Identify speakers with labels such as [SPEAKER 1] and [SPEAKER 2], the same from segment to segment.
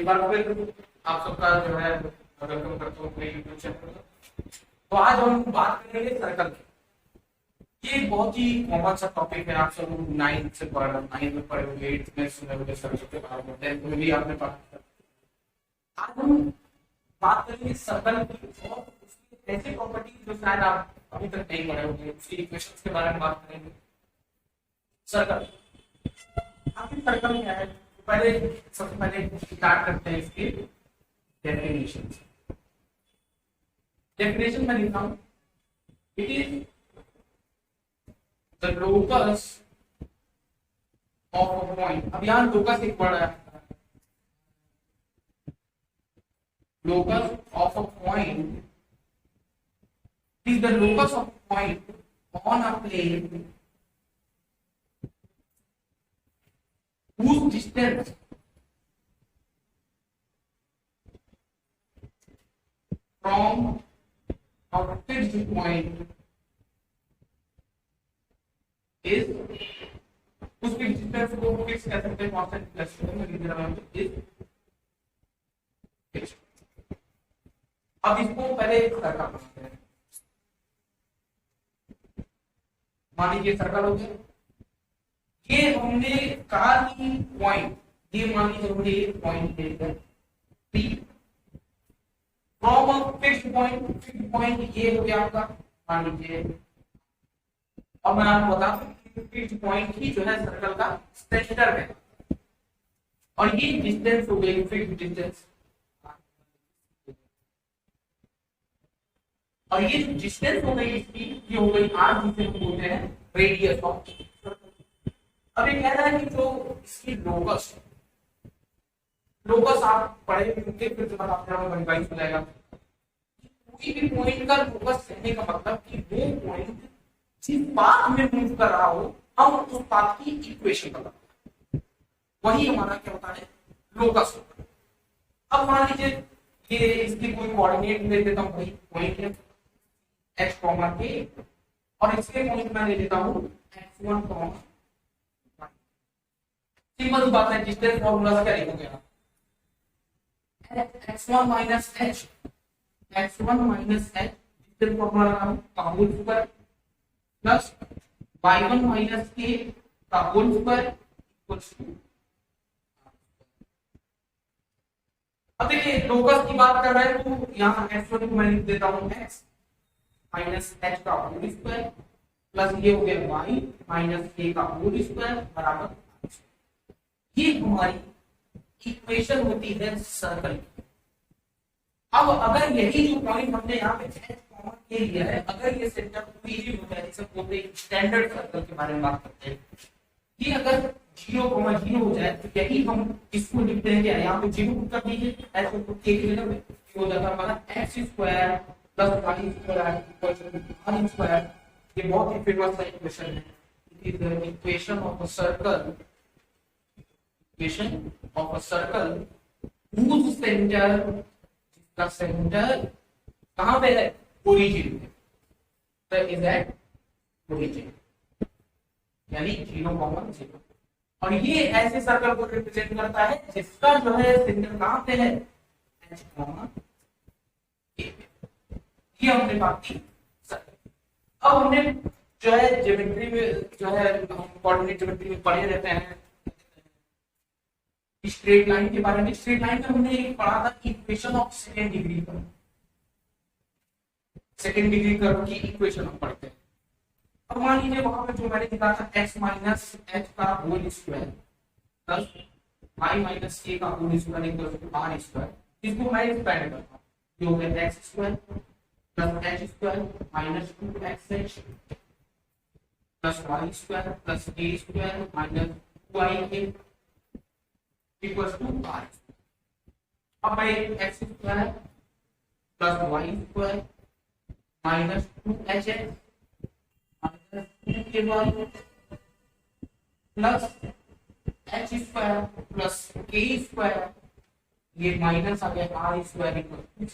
[SPEAKER 1] एक बार फिर आप सबका जो है वेलकम करता हूँ अपने यूट्यूब चैनल पर। तो आज हम बात करेंगे सर्कल की। ये बहुत ही कॉमन सा टॉपिक है, आप सब 9th से पढ़ 9th में पढ़े होंगे, 8th में सुने होंगे सर्कल के बारे में, 10th में भी आपने पढ़ा। आज हम बात करेंगे सर्कल की और उसकी ऐसी प्रॉपर्टीज जो शायद आप अभी तक नहीं पढ़े होंगे, उसकी इक्वेशंस के बारे में बात करेंगे। सर्कल, आखिर सर्कल क्या है? सबसे पहले स्टार्ट करते हैं इसके डेफिनेशन से। डेफिनेशन में लिखा हूं, it is the locus of a point. अब यहां लोकस एक वर्ड है, locus of a point is the locus of point on a plane whose distance from a fixed point is, उस fixed distance को fix कर सकते हैं, constant plus में लिख रहा हूं इज फिक्स। अब इसको पहले एक सर्कल बनाते हैं। मान लीजिए सर्कल हो गया, ये हमने कहा कि पॉइंट, ये मान लीजिए हमने एक पॉइंट लेकर P from a fixed point, fixed point ये हो गया आपका, मान लीजिए। अब मैं आपको बता दूं कि फिक्स्ड पॉइंट ही जो है सर्कल का सेंटर है, और ये डिस्टेंस हो गई फिक्स्ड डिस्टेंस, और ये जो डिस्टेंस हो गई इसकी, ये हो गई r, जिसे हम बोलते हैं रेडियस ऑफ। अब ये कह रहा है कि जो इसकी लोकस, लोकस आप पढ़े होंगे, फिर से बताते हैं, रिवाइज हो जाएगा। कोई भी पॉइंट का लोकस कहने का मतलब कि वो पॉइंट जिस पाथ में मूव कर रहा हो, हम उस पाथ की इक्वेशन बताते हैं, वही हमारा क्या होता है, लोकस होता है। अब मान लीजिए ये इसकी कोई कोऑर्डिनेट दे देता हूं, भाई पॉइंट है x, k, और इसके पॉइंट मैं ले लेता हूं x1, सिंपल बात है, डिस्टेंस फॉर्मूला से क्या लिखोगे आप, x1 minus h, x1 minus h, distance formula लगाऊं का whole square plus y1 minus k का होल स्क्वायर इक्वल्स टू। अब देखिए लोकस की बात कर रहे हैं, तो यहां x1 को मैं लिख देता हूं x माइनस h का होल स्क्वायर प्लस ये हो गया y माइनस k का होल स्क्वायर बराबर। ये हमारी इक्वेशन होती है सर्कल की। अब अगर यही जो पॉइंट हमने यहाँ पे h कॉमन के लिया है, अगर ये सेंटर ओरिजिन हो जाए, जिसे बोलते हैं स्टैंडर्ड सर्कल के बारे में बात करते हैं, ये अगर 0,0 हो जाए, तो यही हम इसको लिखते हैं, क्या यहाँ पे 0 कर दीजिए, h को k की जगह पे हो जाता है हमारा x square plus y square equal to r square. ये बहुत ही फेमस सा इक्वेशन है, it is the equation of a circle, equation of a circle whose centre, जिसका सेंटर कहां पे है, ओरिजिन पे, तो इज एट ओरिजिन, यानी 0,0। और ये ऐसे सर्कल को रिप्रेजेंट करता है जिसका जो है सेंटर कहां पे है, h, k पे। ये हमने बात की सर्कल। अब हमने जो है ज्योमेट्री में, जो है कोऑर्डिनेट ज्योमेट्री में पढ़े रहते हैं स्ट्रेट लाइन के बारे में। स्ट्रेट लाइन में हमने एक पढ़ा था इक्वेशन ऑफ सेकंड डिग्री पर, सेकंड डिग्री कर्व की इक्वेशन हम पढ़ते हैं। अब मान लीजिए वहां पे जो मैंने लिखा था x माइनस h का whole square plus y minus k का whole square equal to r square, इसको मैं एक्सपेंड करता हूं, जो है x square plus h square minus 2xh plus y square plus k square minus 2ik equals to r। अब मैं x square plus y square minus 2hx minus 2ky plus h square plus k square, ये minus आ गया r square equal to.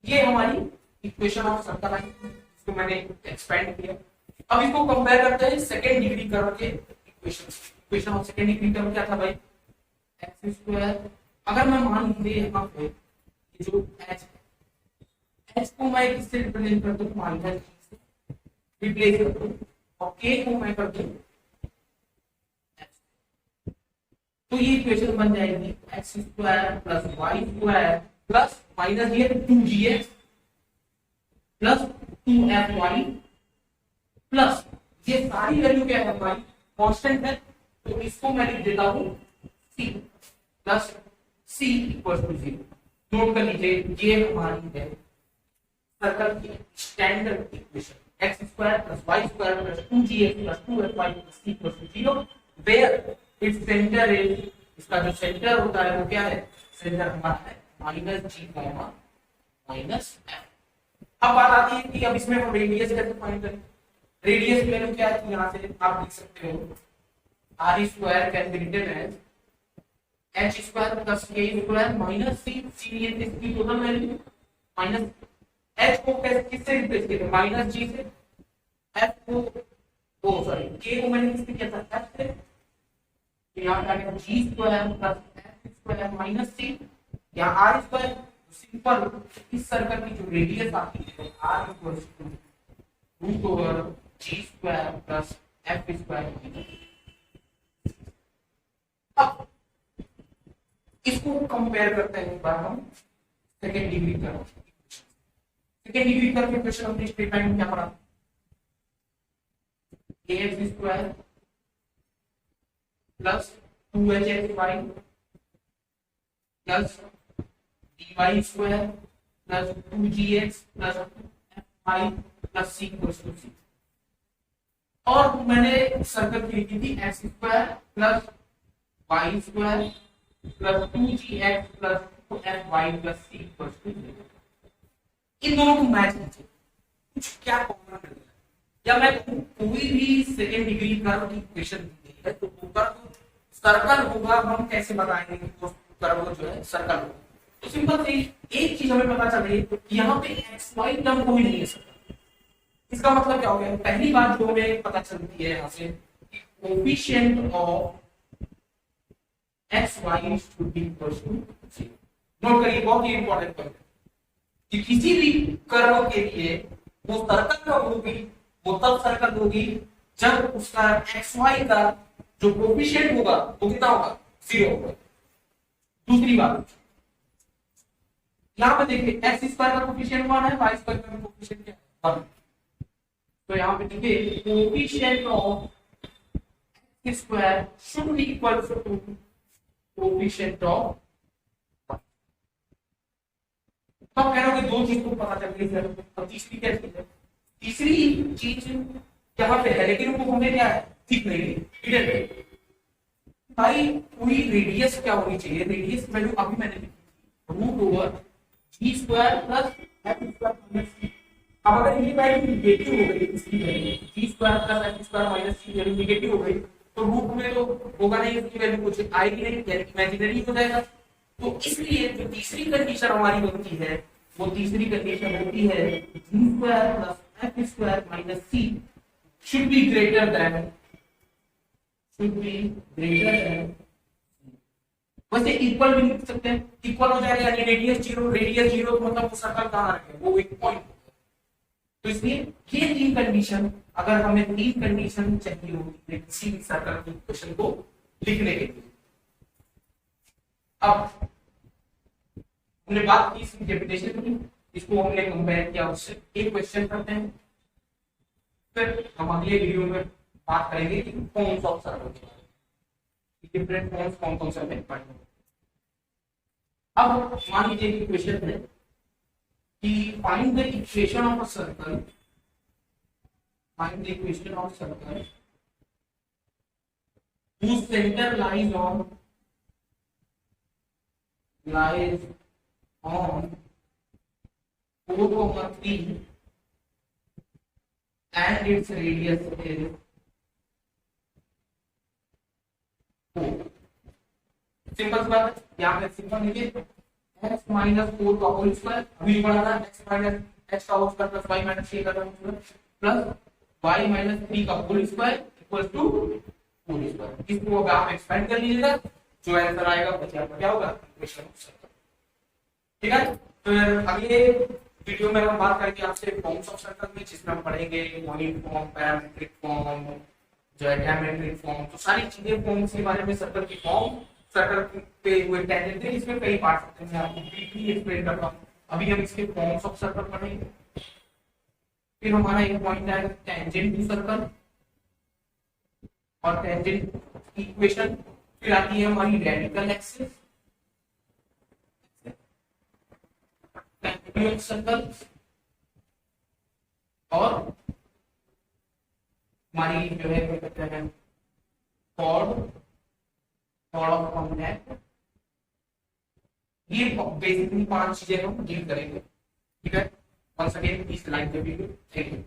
[SPEAKER 1] ये हमारी equation of circle है, इसको मैंने एक्सपेंड किया। अब इसको कंपेयर करते हैं सेकेंड डिग्री कर्व के equation. Equation of second degree curve क्या था भाई, x स्क्वायर अगर मैं मान लीजिए यहाँ पे ये जो एच को मैं किससे रिप्रेजेंट कर दूं, माइनस से रिप्लेस कर दूं, और के को मैं कर दूं, तो ये इक्वेशन बन जाएगी x square plus y square plus minus ये 2gx प्लस 2fy प्लस ये सारी वैल्यू क्या है हमारी कांस्टेंट है, तो इसको मैं लिख देता हूं c plus c equal to 0। Note कर लीजिए ये हमारी है सर्कल की standard equation x square plus y square plus 2gx plus 2fy plus c equal to 0 where its centre is, इसका जो सेंटर होता है वो क्या है, सेंटर हमारा है माइनस जी कॉमा माइनस एफ। अब बात आती है कि अब इसमें हम रेडियस कैसे फाइंड करें। रेडियस की वैल्यू क्या है, तो यहां से आप लिख सकते हो r square can be written as h square plus k square minus c, c ये इसकी टोटल वैल्यू माइनस एच को कैसे किससे रिप्लेस किया, माइनस जी से, एफ को ओ सॉरी के को मैंने किससे किया था, एफ से, तो यहाँ पे आ गया g square plus f square minus c, यहाँ आर स्क्वायर सिंपल इस सर्कल की जो रेडियस आती है r equals to root over g square plus f square. अब इसको कंपेयर करते हैं एक बार हम सेकेंड डिग्री का, सेकेंड डिग्री का क्वेश्चन हमने स्ट्रेट लाइन में क्या पढ़ा, ax square plus 2hxy plus dy square plus 2gx plus fy plus c equals to 0। और मैंने सर्कल की लिखी थी x square plus y square plus 2gx plus fy plus c equals to 0। इन दोनों को मैच कीजिए, कुछ क्या कॉमन है, या मैं कोई भी सेकेंड डिग्री कर्व की इक्वेशन दी है तो कर्व सर्कल होगा, हम कैसे बताएंगे कि वो कर्व जो है सर्कल होगा। तो सिंपल से एक चीज हमें पता चल रही है कि यहाँ पे एक्स वाई टर्म कोई नहीं है सर्कल। इसका मतलब क्या हो गया, पहली बात जो हमें पता चलती है यहाँ से कि coefficient of x y should be equal to 0। Note करिए बहुत ही इंपॉर्टेंट पॉइंट कि किसी भी कर्व के लिए वो सर्कल कब होगी, वो तब सर्कल होगी जब उसका एक्स वाई का जो कोएफिशिएंट होगा वो कितना होगा, 0 होगा। दूसरी बात यहाँ पे देखिए एक्स स्क्वायर का कोएफिशिएंट 1 है, वाई स्क्वायर का कोएफिशिएंट क्या है 1। तो यहाँ पे देखिए coefficient of x square should be equal to coefficient of, तो आप कह रहे हो कि दो चीज को पता चल गई सर, अब तीसरी क्या चीज है, तीसरी चीज यहाँ पे है लेकिन वो हमें क्या है ठीक नहीं है भाई, पूरी रेडियस क्या होनी चाहिए, रेडियस वैल्यू अभी मैंने लिखी root over g square plus f square minus c. अब अगर ये वैल्यू नेगेटिव हो गई, इसकी value g square plus f square minus c value negative हो गई तो रूट में तो होगा नहीं, इसकी वैल्यू कुछ आएगी नहीं, यानी इमेजिनरी हो जाएगा। तो इसलिए जो तीसरी कंडीशन हमारी बनती है वो तीसरी कंडीशन होती है g square plus f square minus c should be greater than वैसे इक्वल भी लिख सकते हैं, इक्वल हो जाएगा यानी रेडियस 0, रेडियस 0 मतलब वो सर्कल कहां रखे वो एक पॉइंट। तो इसलिए ये तीन कंडीशन, अगर हमें तीन कंडीशन चाहिए होती है किसी भी सर्कल की इक्वेशन को लिखने के लिए। अब हमने बात की इसकी डेफिनेशन की, इसको हमने कंपेयर किया उससे, एक क्वेश्चन करते हैं फिर हम अगले वीडियो में बात करेंगे कि कौन सा सर्कल के बारे में, डिफरेंट फॉर्म्स कौन कौन से हमें पढ़ने। अब मान लीजिए कि क्वेश्चन है कि find the equation of a circle, find the equation of circle whose center lies on 4,3 and its radius is 4। Simple सी बात है, यहाँ पे सिंपल लिखिए x माइनस 4 का होल स्क्वायर, अभी पढ़ा था x माइनस x का whole square plus y minus 3 का whole square plus y minus 3 का whole square equals to whole square. इसको अब आप एक्सपेंड कर लीजिएगा, जो आंसर आएगा वो क्या होगा, इक्वेशन ऑफ सर्कल। ठीक है, तो अगले वीडियो में हम बात करेंगे आपसे फॉर्म्स ऑफ सर्कल में, जिसमें हम पढ़ेंगे मोनिक फॉर्म, पैरामेट्रिक फॉर्म, जो है डायमेट्रिक फॉर्म, तो सारी चीजें फॉर्म्स के बारे में, सर्कल की फॉर्म, सर्कल पे हुए टेंजेंट, इसमें कई पार्ट हैं, मैं आपको ब्रीफली एक्सप्लेन करता हूं। अभी हम इसके फॉर्म्स ऑफ सर्कल पढ़ेंगे। फिर हमारा एक पॉइंट है टेंजेंट टू सर्कल और टेंजेंट इक्वेशन। फिर आती है हमारी रेडिकल एक्सिस, टेंजेंट सर्कल, और हमारी जो है क्या कहते हैं कॉर्ड ऑफ कॉन्टैक्ट। ये बेसिकली 5 चीजें हम डील करेंगे। ठीक है, once again please like the video, thank you।